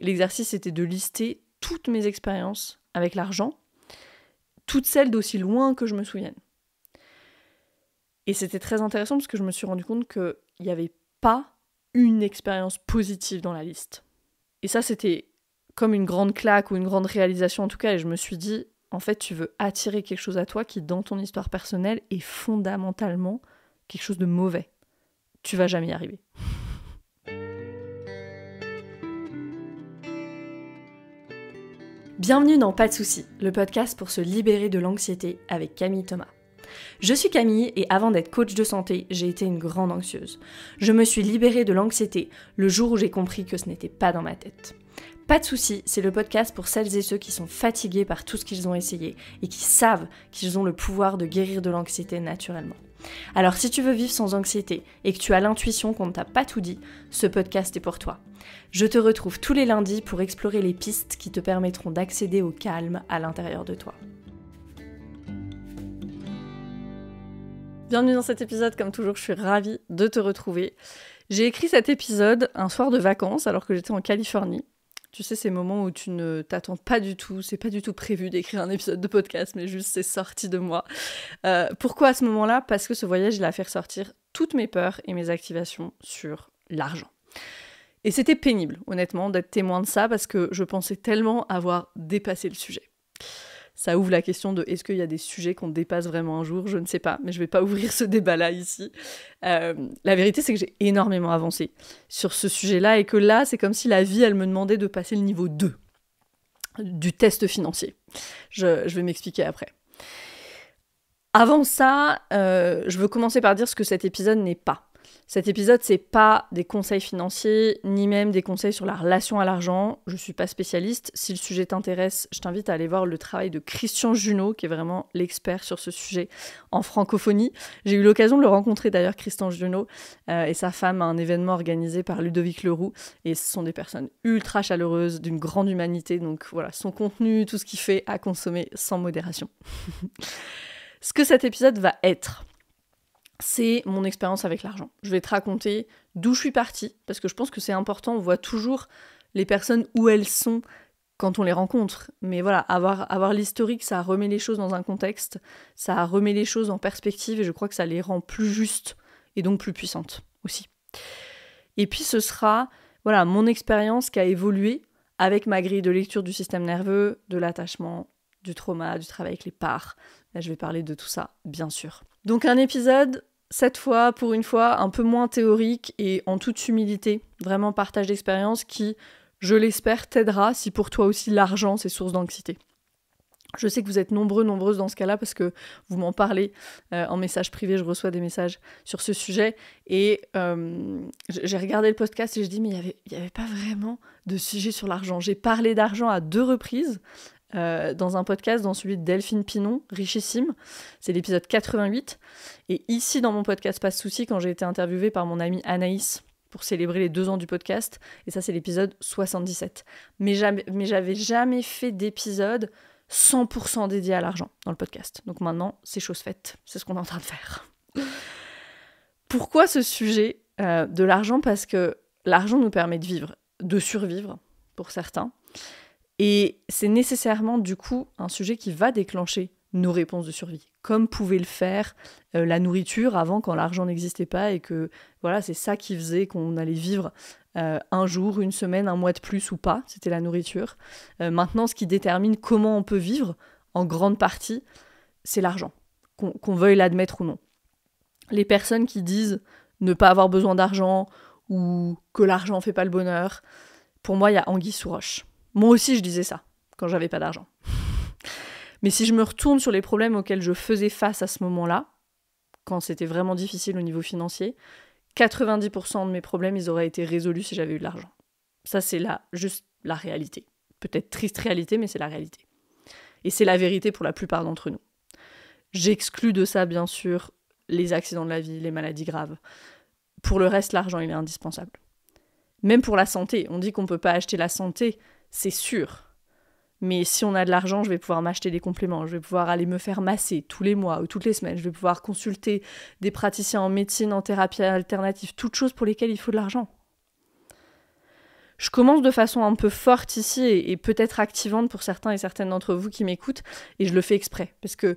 l'exercice était de lister toutes mes expériences avec l'argent, toutes celles d'aussi loin que je me souvienne. Et c'était très intéressant parce que je me suis rendu compte qu'il n'y avait pas une expérience positive dans la liste. Et ça, c'était comme une grande claque ou une grande réalisation en tout cas, et je me suis dit, en fait, tu veux attirer quelque chose à toi qui, dans ton histoire personnelle, est fondamentalement quelque chose de mauvais. Tu vas jamais y arriver. Bienvenue dans Pas de soucis, le podcast pour se libérer de l'anxiété avec Camille Thomas. Je suis Camille et avant d'être coach de santé, j'ai été une grande anxieuse. Je me suis libérée de l'anxiété le jour où j'ai compris que ce n'était pas dans ma tête. Pas de soucis, c'est le podcast pour celles et ceux qui sont fatigués par tout ce qu'ils ont essayé et qui savent qu'ils ont le pouvoir de guérir de l'anxiété naturellement. Alors si tu veux vivre sans anxiété et que tu as l'intuition qu'on ne t'a pas tout dit, ce podcast est pour toi. Je te retrouve tous les lundis pour explorer les pistes qui te permettront d'accéder au calme à l'intérieur de toi. Bienvenue dans cet épisode, comme toujours, je suis ravie de te retrouver. J'ai écrit cet épisode un soir de vacances alors que j'étais en Californie. Tu sais, ces moments où tu ne t'attends pas du tout, c'est pas du tout prévu d'écrire un épisode de podcast, mais juste c'est sorti de moi. Pourquoi à ce moment-là ? Parce que ce voyage, il a fait ressortir toutes mes peurs et mes activations sur l'argent. Et c'était pénible, honnêtement, d'être témoin de ça, parce que je pensais tellement avoir dépassé le sujet. Ça ouvre la question de est-ce qu'il y a des sujets qu'on dépasse vraiment un jour ? Je ne sais pas, mais je ne vais pas ouvrir ce débat-là ici. La vérité, c'est que j'ai énormément avancé sur ce sujet-là et que là, c'est comme si la vie, elle me demandait de passer le niveau 2 du test financier. Je vais m'expliquer après. Avant ça, je veux commencer par dire ce que cet épisode n'est pas. Cet épisode, c'est pas des conseils financiers, ni même des conseils sur la relation à l'argent. Je suis pas spécialiste. Si le sujet t'intéresse, je t'invite à aller voir le travail de Christian Junod, qui est vraiment l'expert sur ce sujet en francophonie. J'ai eu l'occasion de le rencontrer d'ailleurs, Christian Junod, et sa femme, à un événement organisé par Ludovic Leroux. Et ce sont des personnes ultra chaleureuses, d'une grande humanité. Donc voilà, son contenu, tout ce qu'il fait, à consommer sans modération. Ce que cet épisode va être, c'est mon expérience avec l'argent. Je vais te raconter d'où je suis partie, parce que je pense que c'est important, on voit toujours les personnes où elles sont quand on les rencontre. Mais voilà, avoir l'historique, ça remet les choses dans un contexte, ça remet les choses en perspective, et je crois que ça les rend plus justes, et donc plus puissantes aussi. Et puis ce sera mon expérience qui a évolué avec ma grille de lecture du système nerveux, de l'attachement, du trauma, du travail avec les parts. Là, je vais parler de tout ça, bien sûr. Donc un épisode, cette fois, pour une fois, un peu moins théorique et en toute humilité, vraiment partage d'expérience qui, je l'espère, t'aidera si pour toi aussi l'argent, c'est source d'anxiété. Je sais que vous êtes nombreuses dans ce cas-là parce que vous m'en parlez en message privé, je reçois des messages sur ce sujet et j'ai regardé le podcast et je dis mais il y avait pas vraiment de sujet sur l'argent. J'ai parlé d'argent à 2 reprises. Dans un podcast, dans celui de Delphine Pinon, Richissime, c'est l'épisode 88, et ici dans mon podcast Pas de soucis, quand j'ai été interviewée par mon amie Anaïs pour célébrer les 2 ans du podcast, et ça c'est l'épisode 77. Mais j'avais jamais fait d'épisode 100% dédié à l'argent dans le podcast, donc maintenant c'est chose faite, c'est ce qu'on est en train de faire. Pourquoi ce sujet de l'argent ? Parce que l'argent nous permet de vivre, de survivre pour certains. Et c'est nécessairement, du coup, un sujet qui va déclencher nos réponses de survie, comme pouvait le faire la nourriture avant, quand l'argent n'existait pas, et que voilà, c'est ça qui faisait qu'on allait vivre un jour, une semaine, un mois de plus ou pas, c'était la nourriture. Maintenant, ce qui détermine comment on peut vivre, en grande partie, c'est l'argent, qu'on veuille l'admettre ou non. Les personnes qui disent ne pas avoir besoin d'argent, ou que l'argent fait pas le bonheur, pour moi, il y a anguille sous roche. Moi aussi, je disais ça, quand j'avais pas d'argent. Mais si je me retourne sur les problèmes auxquels je faisais face à ce moment-là, quand c'était vraiment difficile au niveau financier, 90% de mes problèmes, ils auraient été résolus si j'avais eu de l'argent. Ça, c'est juste la réalité. Peut-être triste réalité, mais c'est la réalité. Et c'est la vérité pour la plupart d'entre nous. J'exclus de ça, bien sûr, les accidents de la vie, les maladies graves. Pour le reste, l'argent, il est indispensable. Même pour la santé, on dit qu'on ne peut pas acheter la santé, c'est sûr. Mais si on a de l'argent, je vais pouvoir m'acheter des compléments, je vais pouvoir aller me faire masser tous les mois ou toutes les semaines, je vais pouvoir consulter des praticiens en médecine, en thérapie alternative, toutes choses pour lesquelles il faut de l'argent. Je commence de façon un peu forte ici et peut-être activante pour certains et certaines d'entre vous qui m'écoutent, et je le fais exprès. Parce que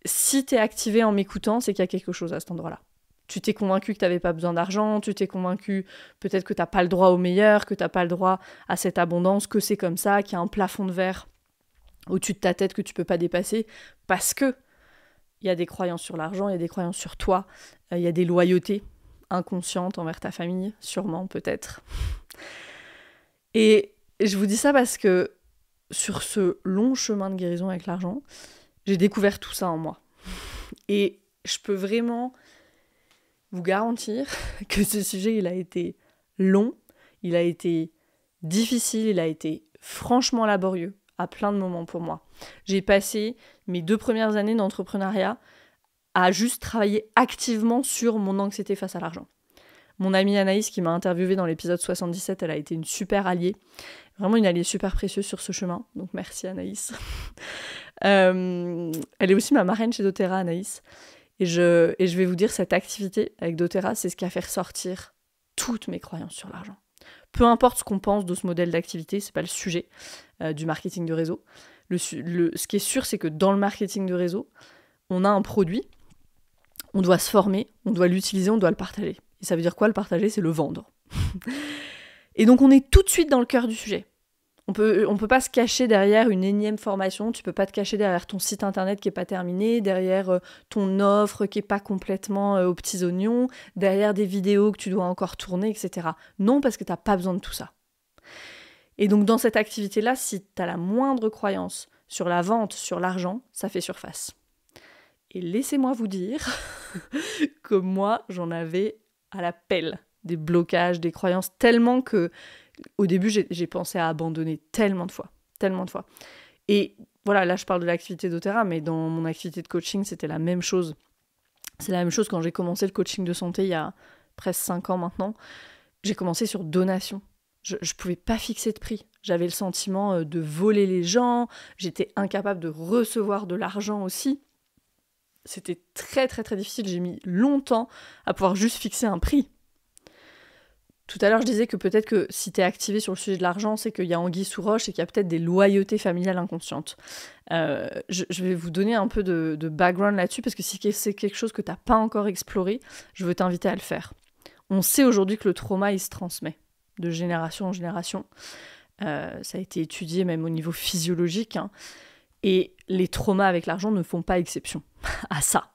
si t'es activé en m'écoutant, c'est qu'il y a quelque chose à cet endroit-là. Tu t'es convaincu que t'avais pas besoin d'argent, tu t'es convaincu peut-être que t'as pas le droit au meilleur, que t'as pas le droit à cette abondance, que c'est comme ça, qu'il y a un plafond de verre au-dessus de ta tête que tu peux pas dépasser, parce que il y a des croyances sur l'argent, il y a des croyances sur toi, il y a des loyautés inconscientes envers ta famille, sûrement, peut-être. Et je vous dis ça parce que sur ce long chemin de guérison avec l'argent, j'ai découvert tout ça en moi. Et je peux vraiment vous garantir que ce sujet, il a été long, il a été difficile, il a été franchement laborieux à plein de moments pour moi. J'ai passé mes 2 premières années d'entrepreneuriat à juste travailler activement sur mon anxiété face à l'argent. Mon amie Anaïs qui m'a interviewée dans l'épisode 77, elle a été une super alliée, vraiment une alliée super précieuse sur ce chemin, donc merci Anaïs. Elle est aussi ma marraine chez doTERRA, Anaïs, et je vais vous dire, cette activité avec doTERRA, c'est ce qui a fait ressortir toutes mes croyances sur l'argent. Peu importe ce qu'on pense de ce modèle d'activité, c'est pas le sujet du marketing de réseau. Ce qui est sûr, c'est que dans le marketing de réseau, on a un produit, on doit se former, on doit l'utiliser, on doit le partager. Et ça veut dire quoi, le partager? C'est le vendre. Et donc on est tout de suite dans le cœur du sujet. On peut pas se cacher derrière une énième formation, tu peux pas te cacher derrière ton site internet qui est pas terminé, derrière ton offre qui est pas complètement aux petits oignons, derrière des vidéos que tu dois encore tourner, etc. Non, parce que t'as pas besoin de tout ça. Et donc dans cette activité-là, si t'as la moindre croyance sur la vente, sur l'argent, ça fait surface. Et laissez-moi vous dire que moi, j'en avais à la pelle des blocages, des croyances, tellement que au début, j'ai pensé à abandonner tellement de fois. Et voilà, là, je parle de l'activité doTERRA, mais dans mon activité de coaching, c'était la même chose. C'est la même chose quand j'ai commencé le coaching de santé il y a presque 5 ans maintenant. J'ai commencé sur donation. Je pouvais pas fixer de prix. J'avais le sentiment de voler les gens. J'étais incapable de recevoir de l'argent aussi. C'était très, très, très difficile. J'ai mis longtemps à pouvoir juste fixer un prix. Tout à l'heure, je disais que peut-être que si t'es activé sur le sujet de l'argent, c'est qu'il y a anguille sous roche et qu'il y a peut-être des loyautés familiales inconscientes. Je vais vous donner un peu de background là-dessus, parce que si c'est quelque chose que t'as pas encore exploré, je veux t'inviter à le faire. On sait aujourd'hui que le trauma, il se transmet de génération en génération. Ça a été étudié même au niveau physiologique, hein. Et les traumas avec l'argent ne font pas exception à ça.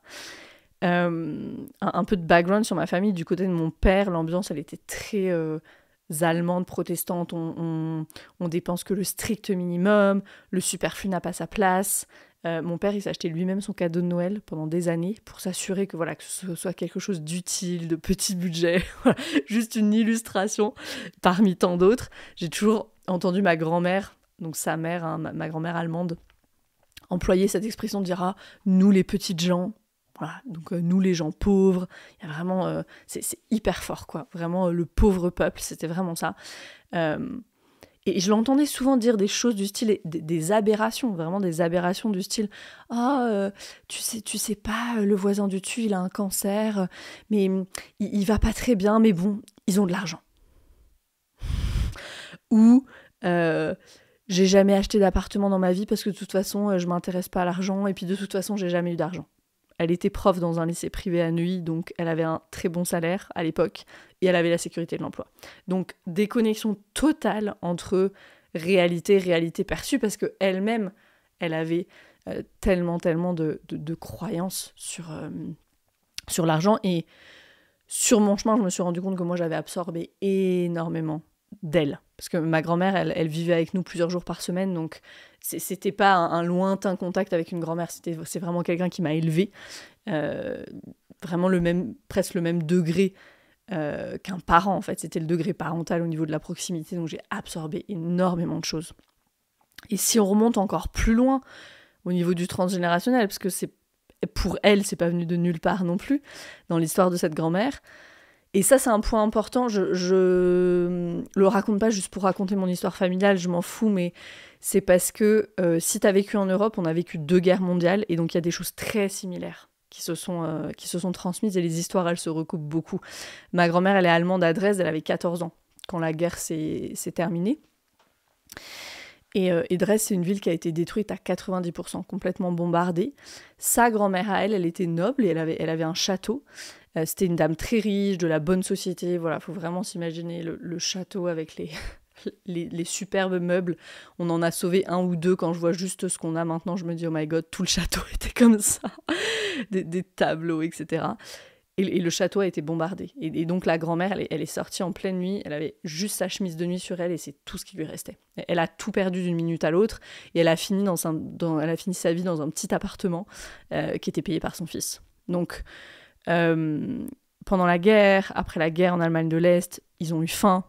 Un peu de background sur ma famille. Du côté de mon père, l'ambiance, elle était très allemande, protestante. On dépense que le strict minimum, le superflu n'a pas sa place. Mon père, il s'achetait lui-même son cadeau de Noël pendant des années pour s'assurer que ce soit quelque chose d'utile, de petit budget, juste une illustration parmi tant d'autres. J'ai toujours entendu ma grand-mère, donc sa mère, hein, ma grand-mère allemande, employer cette expression de dire « Ah, nous les petites gens ». Voilà, donc nous les gens pauvres, il y a vraiment, c'est hyper fort quoi, vraiment le pauvre peuple, c'était vraiment ça. Et je l'entendais souvent dire des choses du style, des aberrations, vraiment des aberrations du style « Ah, tu sais pas, le voisin du dessus, il a un cancer, mais il va pas très bien, mais bon, ils ont de l'argent. » Ou j'ai jamais acheté d'appartement dans ma vie parce que de toute façon, je m'intéresse pas à l'argent, et puis de toute façon, j'ai jamais eu d'argent. Elle était prof dans un lycée privé à Neuilly, donc elle avait un très bon salaire à l'époque, et elle avait la sécurité de l'emploi. Donc déconnexion totale entre réalité perçue, parce qu'elle-même, elle avait tellement de croyances sur l'argent, et sur mon chemin, je me suis rendu compte que moi, j'avais absorbé énormément d'elle. Parce que ma grand-mère, elle vivait avec nous plusieurs jours par semaine, donc c'était pas un lointain contact avec une grand-mère, c'est vraiment quelqu'un qui m'a élevée, vraiment presque le même degré qu'un parent, en fait. C'était le degré parental au niveau de la proximité, donc j'ai absorbé énormément de choses. Et si on remonte encore plus loin, au niveau du transgénérationnel, parce que pour elle, c'est pas venu de nulle part non plus, dans l'histoire de cette grand-mère. Et ça, c'est un point important. Je le raconte pas juste pour raconter mon histoire familiale, je m'en fous, mais c'est parce que si t'as vécu en Europe, on a vécu 2 guerres mondiales, et donc il y a des choses très similaires qui se sont transmises, et les histoires, elles se recoupent beaucoup. Ma grand-mère, elle est allemande à Dresde, elle avait 14 ans quand la guerre s'est terminée. Et Dres, c'est une ville qui a été détruite à 90%, complètement bombardée. Sa grand-mère à elle, elle était noble et elle avait un château. C'était une dame très riche, de la bonne société. Voilà, faut vraiment s'imaginer le château avec les superbes meubles. On en a sauvé un ou deux. Quand je vois juste ce qu'on a maintenant, je me dis, oh my god, tout le château était comme ça. des tableaux, etc. Et le château a été bombardé. Et donc la grand-mère, elle est sortie en pleine nuit, elle avait juste sa chemise de nuit sur elle et c'est tout ce qui lui restait. Elle a tout perdu d'une minute à l'autre et elle a fini sa vie dans un petit appartement qui était payé par son fils. Donc pendant la guerre, après la guerre en Allemagne de l'Est, ils ont eu faim.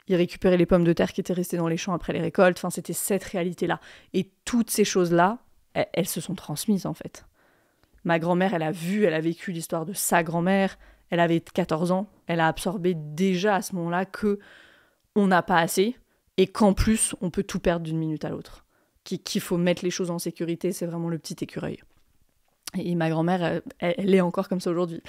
Ils récupéraient les pommes de terre qui étaient restées dans les champs après les récoltes. Enfin, c'était cette réalité-là. Et toutes ces choses-là, elles se sont transmises en fait. Ma grand-mère, elle a vécu l'histoire de sa grand-mère, elle avait 14 ans, elle a absorbé déjà à ce moment-là que on n'a pas assez et qu'en plus, on peut tout perdre d'une minute à l'autre. Qu'il faut mettre les choses en sécurité, c'est vraiment le petit écureuil. Et ma grand-mère, elle est encore comme ça aujourd'hui.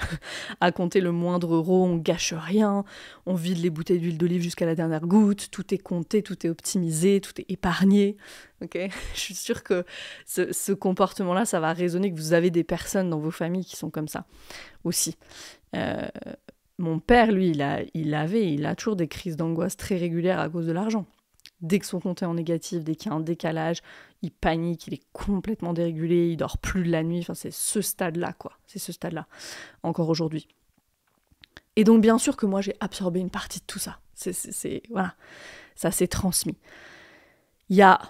À compter le moindre euro, on gâche rien, on vide les bouteilles d'huile d'olive jusqu'à la dernière goutte, tout est compté, tout est optimisé, tout est épargné. Okay, je suis sûre que ce comportement-là, ça va résonner, que vous avez des personnes dans vos familles qui sont comme ça aussi. Mon père, lui, il a toujours des crises d'angoisse très régulières à cause de l'argent. Dès que son compte est en négatif, dès qu'il y a un décalage, il panique, il est complètement dérégulé, il dort plus de la nuit. Enfin, c'est ce stade-là, quoi. C'est ce stade-là, encore aujourd'hui. Et donc, bien sûr que moi, j'ai absorbé une partie de tout ça. Voilà, ça s'est transmis. Il y a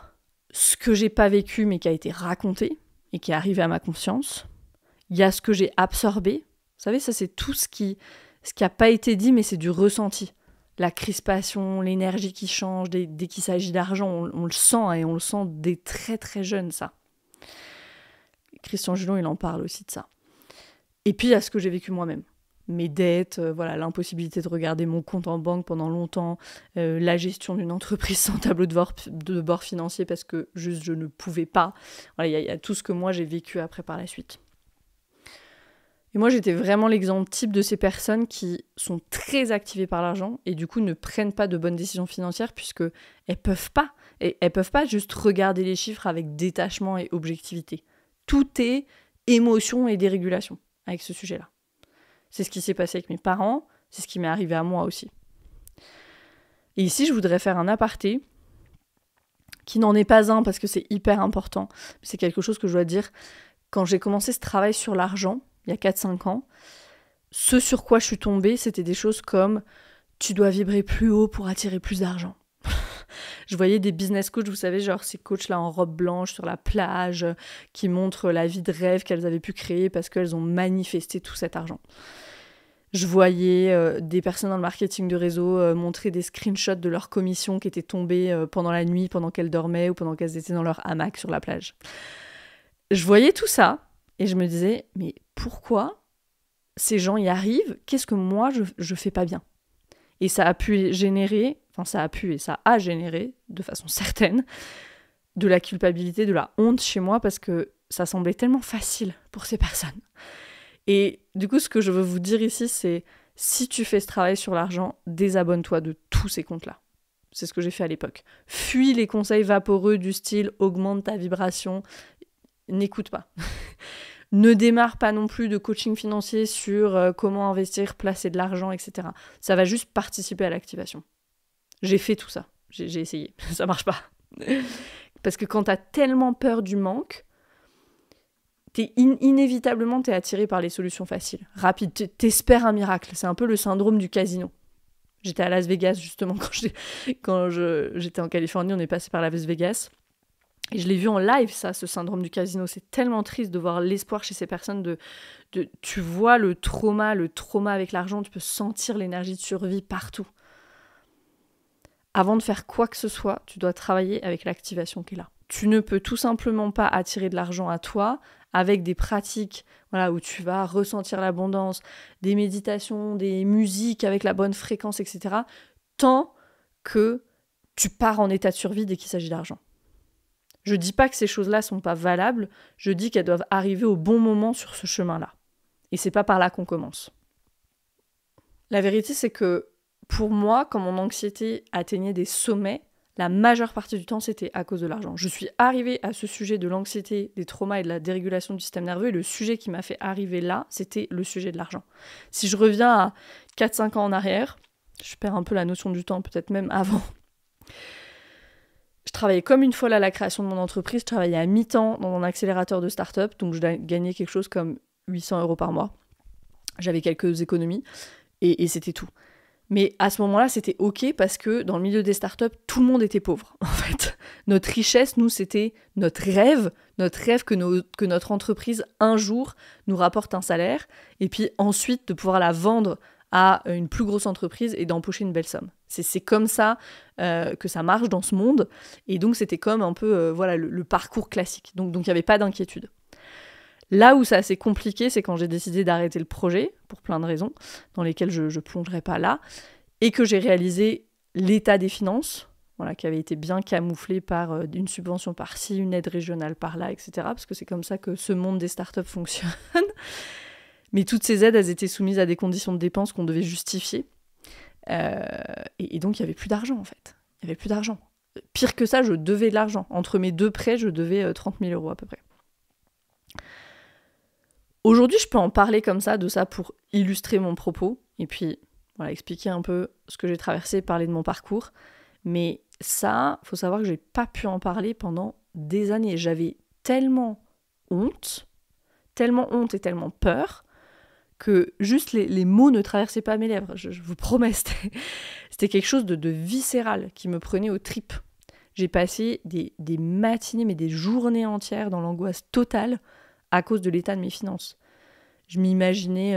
ce que j'ai pas vécu, mais qui a été raconté et qui est arrivé à ma conscience. Il y a ce que j'ai absorbé. Vous savez, ça, c'est tout ce qui a pas été dit, mais c'est du ressenti. La crispation, l'énergie qui change, dès qu'il s'agit d'argent, on le sent, et on le sent dès très très jeune, ça. Christian Julon, il en parle aussi de ça. Et puis, il y a ce que j'ai vécu moi-même. Mes dettes, voilà, l'impossibilité de regarder mon compte en banque pendant longtemps, la gestion d'une entreprise sans tableau de bord financier parce que juste je ne pouvais pas. Voilà, il y a tout ce que moi j'ai vécu après par la suite. Et moi, j'étais vraiment l'exemple type de ces personnes qui sont très activées par l'argent et du coup ne prennent pas de bonnes décisions financières puisque elles peuvent pas. Et elles peuvent pas juste regarder les chiffres avec détachement et objectivité. Tout est émotion et dérégulation avec ce sujet-là. C'est ce qui s'est passé avec mes parents, c'est ce qui m'est arrivé à moi aussi. Et ici, je voudrais faire un aparté qui n'en est pas un parce que c'est hyper important. C'est quelque chose que je dois dire. Quand j'ai commencé ce travail sur l'argent, il y a 4-5 ans, ce sur quoi je suis tombée, c'était des choses comme « tu dois vibrer plus haut pour attirer plus d'argent ». Je voyais des business coachs, vous savez, genre ces coachs-là en robe blanche sur la plage, qui montrent la vie de rêve qu'elles avaient pu créer parce qu'elles ont manifesté tout cet argent. Je voyais des personnes dans le marketing de réseau montrer des screenshots de leurs commissions qui étaient tombées pendant la nuit, pendant qu'elles dormaient ou pendant qu'elles étaient dans leur hamac sur la plage. Je voyais tout ça et je me disais, mais pourquoi ces gens y arrivent? Qu'est-ce que moi, je fais pas bien? Et ça a pu générer, ça a généré, de façon certaine, de la culpabilité, de la honte chez moi parce que ça semblait tellement facile pour ces personnes. Et du coup, ce que je veux vous dire ici, c'est si tu fais ce travail sur l'argent, désabonne-toi de tous ces comptes-là. C'est ce que j'ai fait à l'époque. Fuis les conseils vaporeux du style « augmente ta vibration », n'écoute pas. Ne démarre pas non plus de coaching financier sur comment investir, placer de l'argent, etc. Ça va juste participer à l'activation. J'ai fait tout ça. J'ai essayé. Ça marche pas. Parce que quand t'as tellement peur du manque, inévitablement, t'es attiré par les solutions faciles, rapides. T'espères un miracle. C'est un peu le syndrome du casino. J'étais à Las Vegas, justement, quand j'étais en Californie, on est passé par Las Vegas. Et je l'ai vu en live, ça, ce syndrome du casino. C'est tellement triste de voir l'espoir chez ces personnes tu vois le trauma avec l'argent, tu peux sentir l'énergie de survie partout. Avant de faire quoi que ce soit, tu dois travailler avec l'activation qui est là. Tu ne peux tout simplement pas attirer de l'argent à toi avec des pratiques où tu vas ressentir l'abondance, des méditations, des musiques avec la bonne fréquence, etc. tant que tu pars en état de survie dès qu'il s'agit d'argent. Je dis pas que ces choses-là sont pas valables, je dis qu'elles doivent arriver au bon moment sur ce chemin-là. Et c'est pas par là qu'on commence. La vérité, c'est que pour moi, quand mon anxiété atteignait des sommets, la majeure partie du temps, c'était à cause de l'argent. Je suis arrivée à ce sujet de l'anxiété, des traumas et de la dérégulation du système nerveux, et le sujet qui m'a fait arriver là, c'était le sujet de l'argent. Si je reviens à 4-5 ans en arrière, je perds un peu la notion du temps, peut-être même avant. Je travaillais comme une folle à la création de mon entreprise, je travaillais à mi-temps dans un accélérateur de start-up, donc je gagnais quelque chose comme 800 € par mois. J'avais quelques économies, et c'était tout. Mais à ce moment-là, c'était OK parce que dans le milieu des startups, tout le monde était pauvre, en fait. Notre richesse, nous, c'était notre rêve que notre entreprise, un jour, nous rapporte un salaire, et puis ensuite de pouvoir la vendre à une plus grosse entreprise et d'empocher une belle somme. C'est comme ça que ça marche dans ce monde, et donc c'était comme un peu le parcours classique. Donc il n'y avait pas d'inquiétude. Là où c'est assez compliqué, c'est quand j'ai décidé d'arrêter le projet, pour plein de raisons, dans lesquelles je ne plongerai pas là, et que j'ai réalisé l'état des finances, qui avait été bien camouflé par une subvention par-ci, une aide régionale par-là, etc. Parce que c'est comme ça que ce monde des startups fonctionne. Mais toutes ces aides, elles étaient soumises à des conditions de dépenses qu'on devait justifier. Et donc, il n'y avait plus d'argent, en fait. Il n'y avait plus d'argent. Pire que ça, je devais de l'argent. Entre mes deux prêts, je devais 30 000 € à peu près. Aujourd'hui, je peux en parler comme ça, de ça, pour illustrer mon propos, et puis expliquer un peu ce que j'ai traversé, parler de mon parcours. Mais ça, faut savoir que j'ai pas pu en parler pendant des années. J'avais tellement honte et tellement peur, que juste les mots ne traversaient pas mes lèvres. Je vous promets, c'était quelque chose de viscéral qui me prenait aux tripes. J'ai passé des matinées, mais des journées entières dans l'angoisse totale, à cause de l'état de mes finances. Je m'imaginais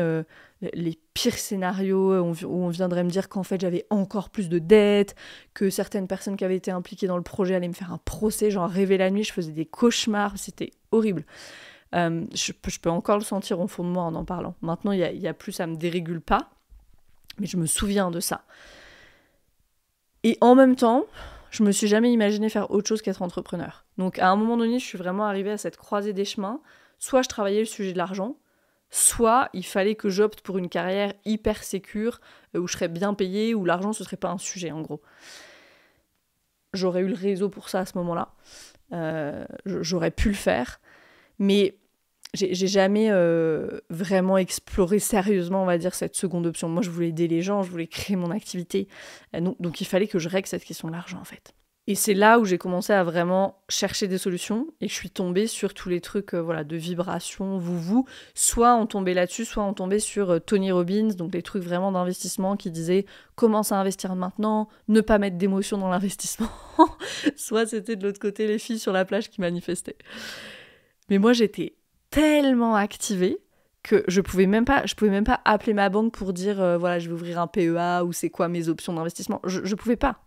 les pires scénarios où on viendrait me dire qu'en fait j'avais encore plus de dettes, que certaines personnes qui avaient été impliquées dans le projet allaient me faire un procès, j'en rêvais la nuit, je faisais des cauchemars, c'était horrible. Je peux encore le sentir au fond de moi en parlant. Maintenant, il y a plus, ça me dérégule pas, mais je me souviens de ça. Et en même temps, je me suis jamais imaginé faire autre chose qu'être entrepreneur. Donc à un moment donné, je suis vraiment arrivée à cette croisée des chemins. Soit je travaillais le sujet de l'argent, soit il fallait que j'opte pour une carrière hyper sécure, où je serais bien payée, où l'argent ce serait pas un sujet en gros. J'aurais eu le réseau pour ça à ce moment-là. J'aurais pu le faire, mais j'ai jamais vraiment exploré sérieusement, on va dire, cette seconde option. Moi, je voulais aider les gens, je voulais créer mon activité. Donc il fallait que je règle cette question de l'argent, en fait. Et c'est là où j'ai commencé à vraiment chercher des solutions, et je suis tombée sur tous les trucs de vibration, vous. Soit on tombait là-dessus, soit on tombait sur Tony Robbins, donc les trucs vraiment d'investissement qui disaient « commence à investir maintenant, ne pas mettre d'émotion dans l'investissement ». Soit c'était de l'autre côté les filles sur la plage qui manifestaient. Mais moi, j'étais tellement activée que je pouvais même pas appeler ma banque pour dire je vais ouvrir un PEA ou c'est quoi mes options d'investissement. Je pouvais pas.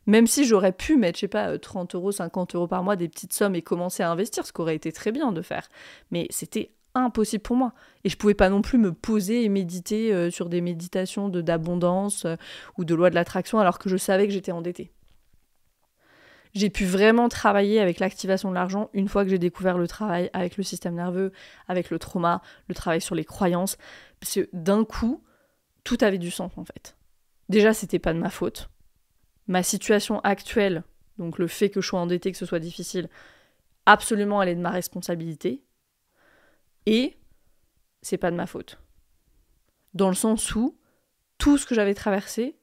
Même si j'aurais pu mettre, 30 €, 50 € par mois, des petites sommes et commencer à investir, ce qu'aurait été très bien de faire. Mais c'était impossible pour moi. Et je pouvais pas non plus me poser et méditer sur des méditations d'abondance ou de loi de l'attraction alors que je savais que j'étais endettée. J'ai pu vraiment travailler avec l'activation de l'argent une fois que j'ai découvert le travail avec le système nerveux, avec le trauma, le travail sur les croyances. Parce que d'un coup, tout avait du sens en fait. Déjà, c'était pas de ma faute. Ma situation actuelle, donc le fait que je sois endettée, que ce soit difficile, absolument elle est de ma responsabilité. Et c'est pas de ma faute. Dans le sens où tout ce que j'avais traversé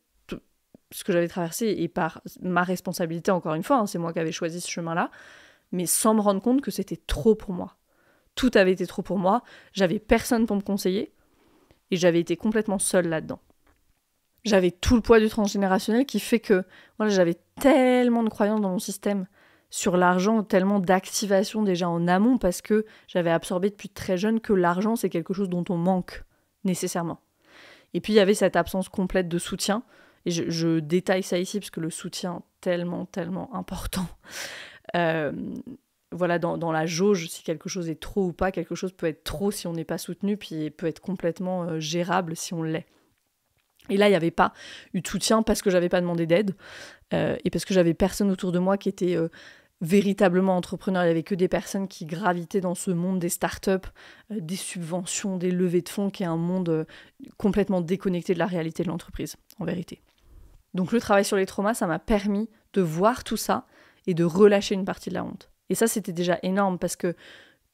est par ma responsabilité, encore une fois, c'est moi qui avais choisi ce chemin-là, mais sans me rendre compte que c'était trop pour moi. Tout avait été trop pour moi, j'avais personne pour me conseiller, et j'avais été complètement seule là-dedans. J'avais tout le poids du transgénérationnel qui fait que j'avais tellement de croyances dans mon système sur l'argent, tellement d'activation déjà en amont, parce que j'avais absorbé depuis très jeune que l'argent, c'est quelque chose dont on manque, nécessairement. Et puis il y avait cette absence complète de soutien, et je détaille ça ici, parce que le soutien, tellement, tellement important. Dans la jauge, si quelque chose est trop ou pas, quelque chose peut être trop si on n'est pas soutenu, puis peut être complètement gérable si on l'est. Et là, il n'y avait pas eu de soutien parce que j'avais pas demandé d'aide et parce que j'avais personne autour de moi qui était véritablement entrepreneur. Il n'y avait que des personnes qui gravitaient dans ce monde des startups, des subventions, des levées de fonds, qui est un monde complètement déconnecté de la réalité de l'entreprise, en vérité. Donc le travail sur les traumas, ça m'a permis de voir tout ça et de relâcher une partie de la honte. Et ça, c'était déjà énorme parce que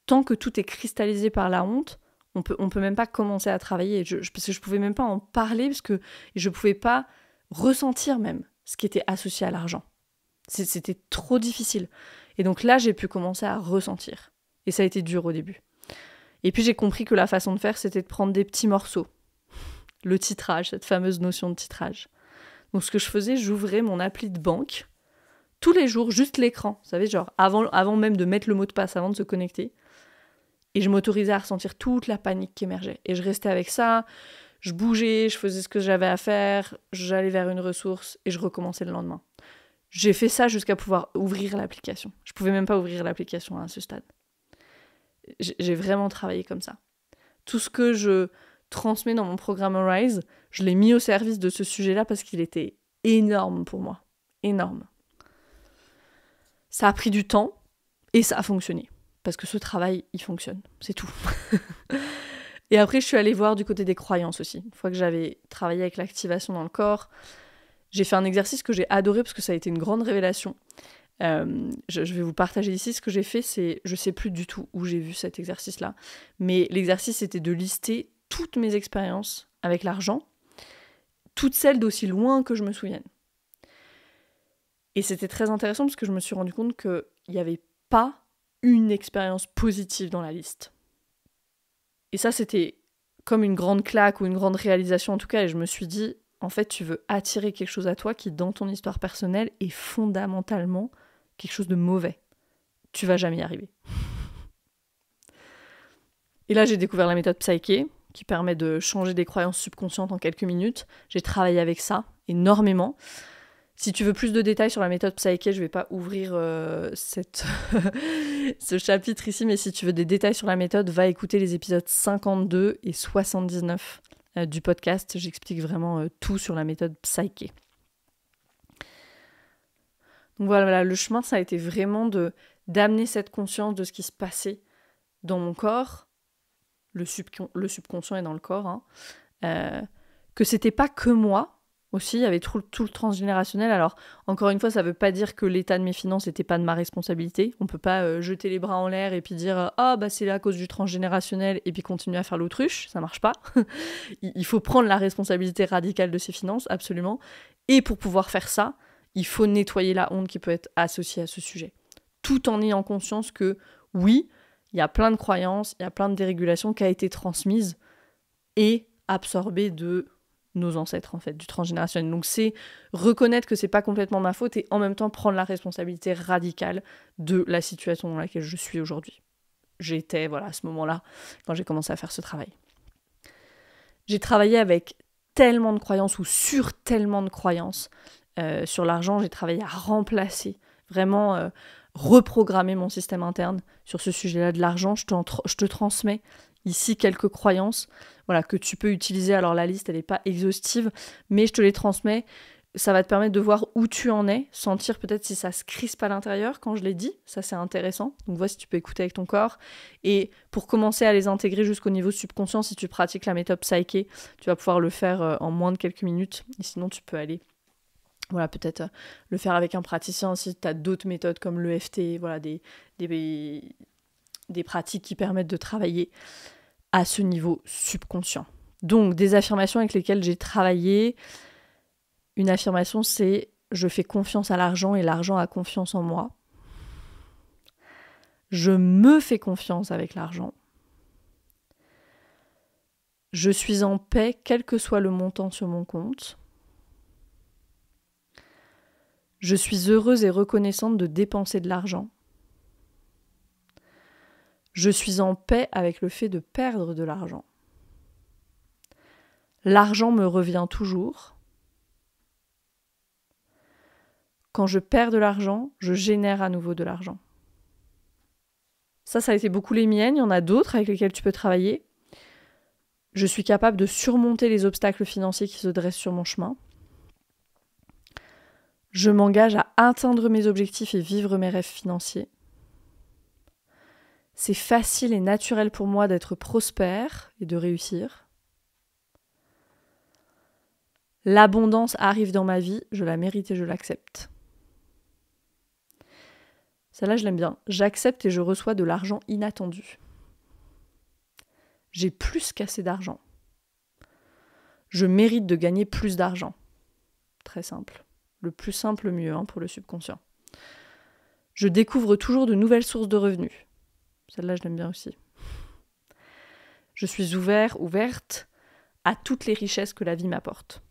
tant que tout est cristallisé par la honte, on peut même pas commencer à travailler. Parce que je pouvais même pas en parler parce que je pouvais pas ressentir même ce qui était associé à l'argent. C'était trop difficile. Et donc là, j'ai pu commencer à ressentir. Et ça a été dur au début. Et puis j'ai compris que la façon de faire, c'était de prendre des petits morceaux. Le titrage, cette fameuse notion de titrage. Donc ce que je faisais, j'ouvrais mon appli de banque tous les jours, juste l'écran. Vous savez, genre avant même de mettre le mot de passe, avant de se connecter. Et je m'autorisais à ressentir toute la panique qui émergeait. Et je restais avec ça, je bougeais, je faisais ce que j'avais à faire, j'allais vers une ressource et je recommençais le lendemain. J'ai fait ça jusqu'à pouvoir ouvrir l'application. Je pouvais même pas ouvrir l'application à ce stade. J'ai vraiment travaillé comme ça. Tout ce que je transmets dans mon programme Arise, je l'ai mis au service de ce sujet-là parce qu'il était énorme pour moi. Énorme. Ça a pris du temps et ça a fonctionné. Parce que ce travail, il fonctionne. C'est tout. Et après, je suis allée voir du côté des croyances aussi. Une fois que j'avais travaillé avec l'activation dans le corps, j'ai fait un exercice que j'ai adoré parce que ça a été une grande révélation. Je vais vous partager ici. Ce que j'ai fait, c'est... Je sais plus du tout où j'ai vu cet exercice-là. Mais l'exercice, c'était de lister toutes mes expériences avec l'argent. Toutes celles d'aussi loin que je me souvienne. Et c'était très intéressant parce que je me suis rendu compte qu'il n'y avait pas une expérience positive dans la liste. Et ça, c'était comme une grande claque ou une grande réalisation en tout cas. Et je me suis dit, en fait, tu veux attirer quelque chose à toi qui, dans ton histoire personnelle, est fondamentalement quelque chose de mauvais. Tu vas jamais y arriver. Et là, j'ai découvert la méthode Psyché, qui permet de changer des croyances subconscientes en quelques minutes. J'ai travaillé avec ça énormément. Si tu veux plus de détails sur la méthode Psyché, je ne vais pas ouvrir ce chapitre ici, mais si tu veux des détails sur la méthode, va écouter les épisodes 52 et 79 du podcast. J'explique vraiment tout sur la méthode Psyché. Donc voilà, le chemin, ça a été vraiment d'amener cette conscience de ce qui se passait dans mon corps, le subconscient est dans le corps, que c'était pas que moi. Aussi, il y avait tout le transgénérationnel. Alors, encore une fois, ça ne veut pas dire que l'état de mes finances n'était pas de ma responsabilité. On ne peut pas jeter les bras en l'air et puis dire « Ah, bah c'est à cause du transgénérationnel » et puis continuer à faire l'autruche. Ça ne marche pas. Il faut prendre la responsabilité radicale de ses finances, absolument. Et pour pouvoir faire ça, il faut nettoyer la honte qui peut être associée à ce sujet. Tout en ayant conscience que, oui, il y a plein de croyances, il y a plein de dérégulations qui a été transmises et absorbées de nos ancêtres, en fait, du transgénérationnel. Donc c'est reconnaître que c'est pas complètement ma faute et en même temps prendre la responsabilité radicale de la situation dans laquelle je suis aujourd'hui. J'étais, à ce moment-là, quand j'ai commencé à faire ce travail. J'ai travaillé avec tellement de croyances ou sur tellement de croyances sur l'argent. J'ai travaillé à remplacer, vraiment reprogrammer mon système interne sur ce sujet-là de l'argent. Je te transmets ici quelques croyances que tu peux utiliser. Alors la liste, elle n'est pas exhaustive, mais je te les transmets. Ça va te permettre de voir où tu en es, sentir peut-être si ça se crispe à l'intérieur quand je l'ai dit. Ça, c'est intéressant. Donc vois si tu peux écouter avec ton corps. Et pour commencer à les intégrer jusqu'au niveau subconscient, si tu pratiques la méthode Psyché, tu vas pouvoir le faire en moins de quelques minutes. Et sinon, tu peux aller peut-être le faire avec un praticien si tu as d'autres méthodes comme l'EFT, des pratiques qui permettent de travailler à ce niveau subconscient. Donc, des affirmations avec lesquelles j'ai travaillé. Une affirmation, c'est « Je fais confiance à l'argent et l'argent a confiance en moi ». Je me fais confiance avec l'argent. Je suis en paix, quel que soit le montant sur mon compte. Je suis heureuse et reconnaissante de dépenser de l'argent. Je suis en paix avec le fait de perdre de l'argent. L'argent me revient toujours. Quand je perds de l'argent, je génère à nouveau de l'argent. Ça a été beaucoup les miennes. Il y en a d'autres avec lesquelles tu peux travailler. Je suis capable de surmonter les obstacles financiers qui se dressent sur mon chemin. Je m'engage à atteindre mes objectifs et vivre mes rêves financiers. C'est facile et naturel pour moi d'être prospère et de réussir. L'abondance arrive dans ma vie, je la mérite et je l'accepte. Celle-là, je l'aime bien. J'accepte et je reçois de l'argent inattendu. J'ai plus qu'assez d'argent. Je mérite de gagner plus d'argent. Très simple. Le plus simple, le mieux pour le subconscient. Je découvre toujours de nouvelles sources de revenus. Celle-là, je l'aime bien aussi. Je suis ouverte à toutes les richesses que la vie m'apporte.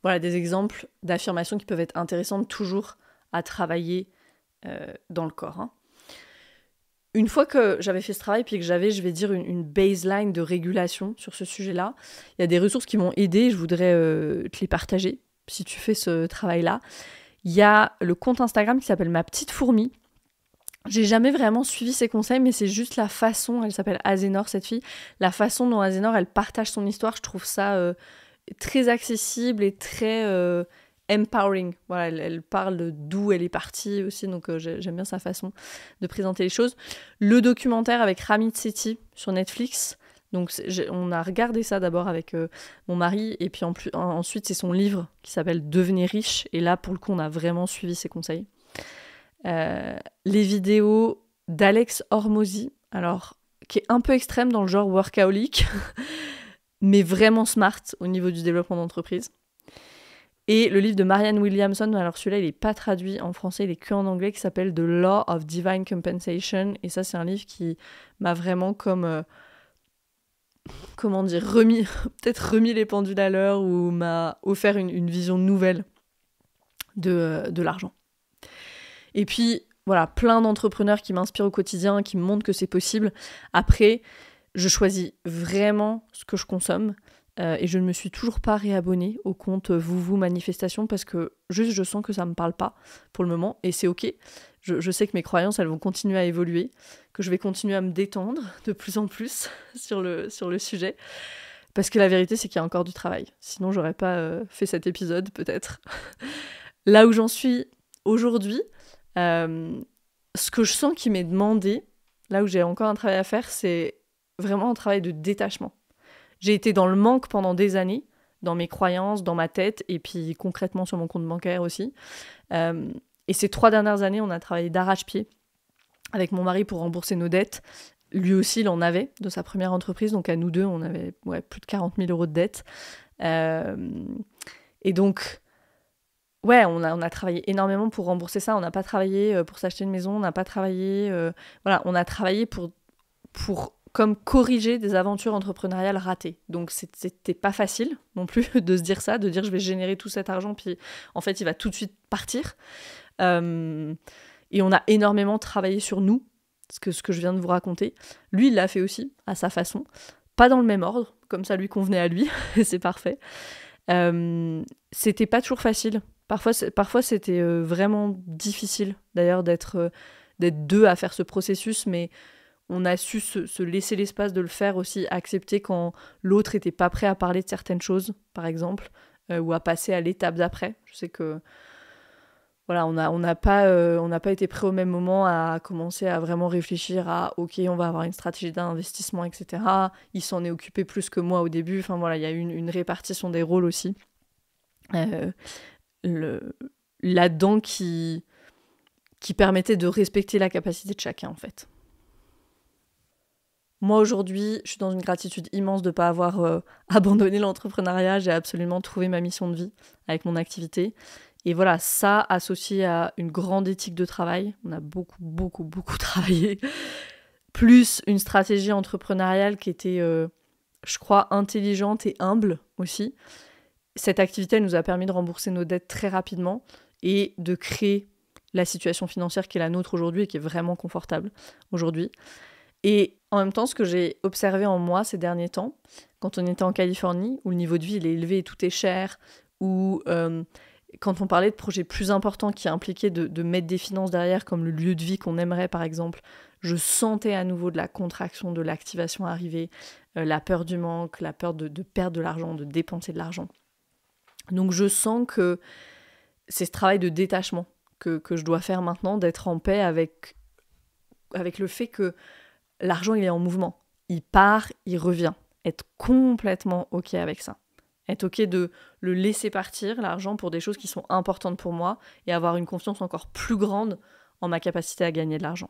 Voilà des exemples d'affirmations qui peuvent être intéressantes toujours à travailler dans le corps. Une fois que j'avais fait ce travail, puis que j'avais, je vais dire, une baseline de régulation sur ce sujet-là, il y a des ressources qui m'ont aidé, je voudrais te les partager si tu fais ce travail-là. Il y a le compte Instagram qui s'appelle Ma Petite Fourmi. J'ai jamais vraiment suivi ses conseils, mais c'est juste la façon, elle s'appelle Azénor cette fille, la façon dont Azénor, elle partage son histoire, je trouve ça très accessible et très empowering. Voilà, elle parle d'où elle est partie aussi, donc j'aime bien sa façon de présenter les choses. Le documentaire avec Ramit Sethi sur Netflix, donc on a regardé ça d'abord avec mon mari, et puis ensuite c'est son livre qui s'appelle Devenez riche, et là pour le coup on a vraiment suivi ses conseils. Les vidéos d'Alex Hormozy, alors qui est un peu extrême dans le genre workaholic, mais vraiment smart au niveau du développement d'entreprise. Et le livre de Marianne Williamson, alors celui-là il n'est pas traduit en français, il est que en anglais, qui s'appelle The Law of Divine Compensation, et ça c'est un livre qui m'a vraiment remis les pendules à l'heure, ou m'a offert une vision nouvelle de l'argent. Et puis voilà, plein d'entrepreneurs qui m'inspirent au quotidien, qui me montrent que c'est possible. Après, je choisis vraiment ce que je consomme. Et je ne me suis toujours pas réabonnée au compte Vous Manifestation, parce que juste je sens que ça me parle pas pour le moment, et c'est ok. Je sais que mes croyances elles vont continuer à évoluer, que je vais continuer à me détendre de plus en plus sur le sujet, parce que la vérité c'est qu'il y a encore du travail, sinon j'aurais pas fait cet épisode peut-être. Là où j'en suis aujourd'hui, ce que je sens qui m'est demandé, là où j'ai encore un travail à faire, c'est vraiment un travail de détachement. J'ai été dans le manque pendant des années, dans mes croyances, dans ma tête, et puis concrètement sur mon compte bancaire aussi. Et ces 3 dernières années, on a travaillé d'arrache-pied avec mon mari pour rembourser nos dettes. Lui aussi, il en avait de sa première entreprise, donc à nous deux, on avait plus de 40 000 € de dettes. Et donc, ouais, on a travaillé énormément pour rembourser ça. On n'a pas travaillé pour s'acheter une maison, on n'a pas travaillé... on a travaillé pour comme corriger des aventures entrepreneuriales ratées. Donc c'était pas facile non plus de se dire ça, de dire je vais générer tout cet argent, puis en fait il va tout de suite partir. Et on a énormément travaillé sur nous, ce que je viens de vous raconter. Lui, il l'a fait aussi, à sa façon. Pas dans le même ordre, comme ça lui convenait à lui, c'est parfait. C'était pas toujours facile. Parfois c'était vraiment difficile, d'ailleurs, d'être deux à faire ce processus, mais on a su se laisser l'espace de le faire aussi, accepter quand l'autre était pas prêt à parler de certaines choses, par exemple, ou à passer à l'étape d'après. Je sais que voilà, on n'a pas été prêt au même moment à commencer à vraiment réfléchir à ok, on va avoir une stratégie d'investissement, etc. Il s'en est occupé plus que moi au début. Enfin voilà, il y a eu une répartition des rôles aussi là-dedans qui permettait de respecter la capacité de chacun en fait. Moi, aujourd'hui, je suis dans une gratitude immense de ne pas avoir abandonné l'entrepreneuriat. J'ai absolument trouvé ma mission de vie avec mon activité. Et voilà, ça, associé à une grande éthique de travail, on a beaucoup travaillé, plus une stratégie entrepreneuriale qui était, je crois, intelligente et humble aussi. Cette activité, elle nous a permis de rembourser nos dettes très rapidement et de créer la situation financière qui est la nôtre aujourd'hui et qui est vraiment confortable aujourd'hui. Et en même temps, ce que j'ai observé en moi ces derniers temps, quand on était en Californie, où le niveau de vie il est élevé et tout est cher, où quand on parlait de projets plus importants qui impliquaient de mettre des finances derrière, comme le lieu de vie qu'on aimerait par exemple, je sentais à nouveau de la contraction, de l'activation arriver, la peur du manque, la peur de perdre de l'argent, de dépenser de l'argent. Donc je sens que c'est ce travail de détachement que je dois faire maintenant, d'être en paix avec le fait que l'argent, il est en mouvement. Il part, il revient. Être complètement OK avec ça. Être ok de le laisser partir, l'argent, pour des choses qui sont importantes pour moi et avoir une confiance encore plus grande en ma capacité à gagner de l'argent.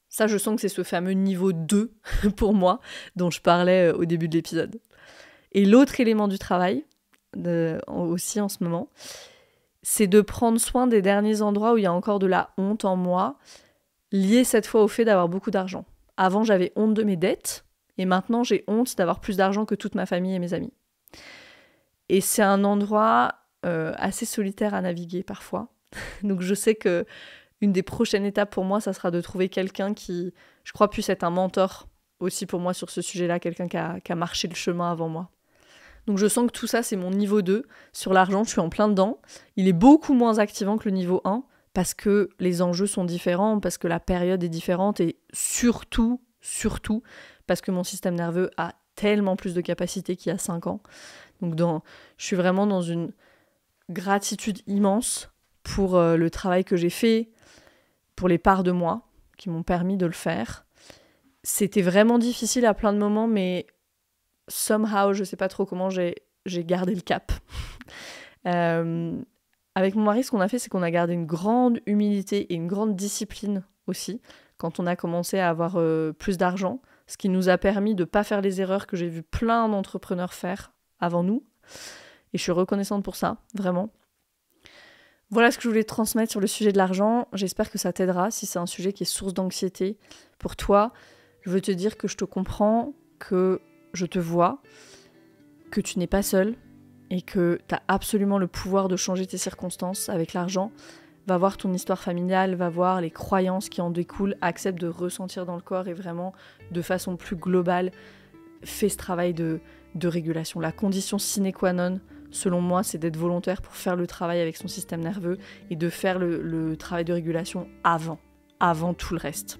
Ça, je sens que c'est ce fameux niveau 2 pour moi dont je parlais au début de l'épisode. Et l'autre élément du travail, aussi en ce moment, c'est de prendre soin des derniers endroits où il y a encore de la honte en moi, liée cette fois au fait d'avoir beaucoup d'argent. Avant, j'avais honte de mes dettes, et maintenant, j'ai honte d'avoir plus d'argent que toute ma famille et mes amis. Et c'est un endroit assez solitaire à naviguer parfois. Donc je sais que une des prochaines étapes pour moi, ça sera de trouver quelqu'un qui, je crois, puisse être un mentor aussi pour moi sur ce sujet-là, quelqu'un qui a marché le chemin avant moi. Donc je sens que tout ça, c'est mon niveau 2. Sur l'argent, je suis en plein dedans. Il est beaucoup moins activant que le niveau 1, parce que les enjeux sont différents, parce que la période est différente, et surtout, parce que mon système nerveux a tellement plus de capacité qu'il y a 5 ans. Donc je suis vraiment dans une gratitude immense pour le travail que j'ai fait, pour les parts de moi qui m'ont permis de le faire. C'était vraiment difficile à plein de moments, mais somehow, je sais pas trop comment, j'ai gardé le cap. Avec mon mari, ce qu'on a fait, c'est qu'on a gardé une grande humilité et une grande discipline aussi, quand on a commencé à avoir plus d'argent, ce qui nous a permis de ne pas faire les erreurs que j'ai vu plein d'entrepreneurs faire avant nous. Et je suis reconnaissante pour ça, vraiment. Voilà ce que je voulais te transmettre sur le sujet de l'argent. J'espère que ça t'aidera si c'est un sujet qui est source d'anxiété pour toi. Je veux te dire que je te comprends, que je te vois, que tu n'es pas seule et que tu as absolument le pouvoir de changer tes circonstances avec l'argent. Va voir ton histoire familiale, va voir les croyances qui en découlent, accepte de ressentir dans le corps et vraiment, de façon plus globale, fais ce travail de régulation. La condition sine qua non, selon moi, c'est d'être volontaire pour faire le travail avec son système nerveux et de faire le travail de régulation avant tout le reste.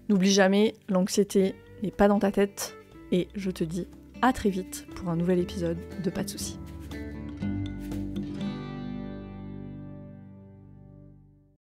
N'oublie jamais, l'anxiété n'est pas dans ta tête et je te dis à très vite pour un nouvel épisode de Pas de soucis.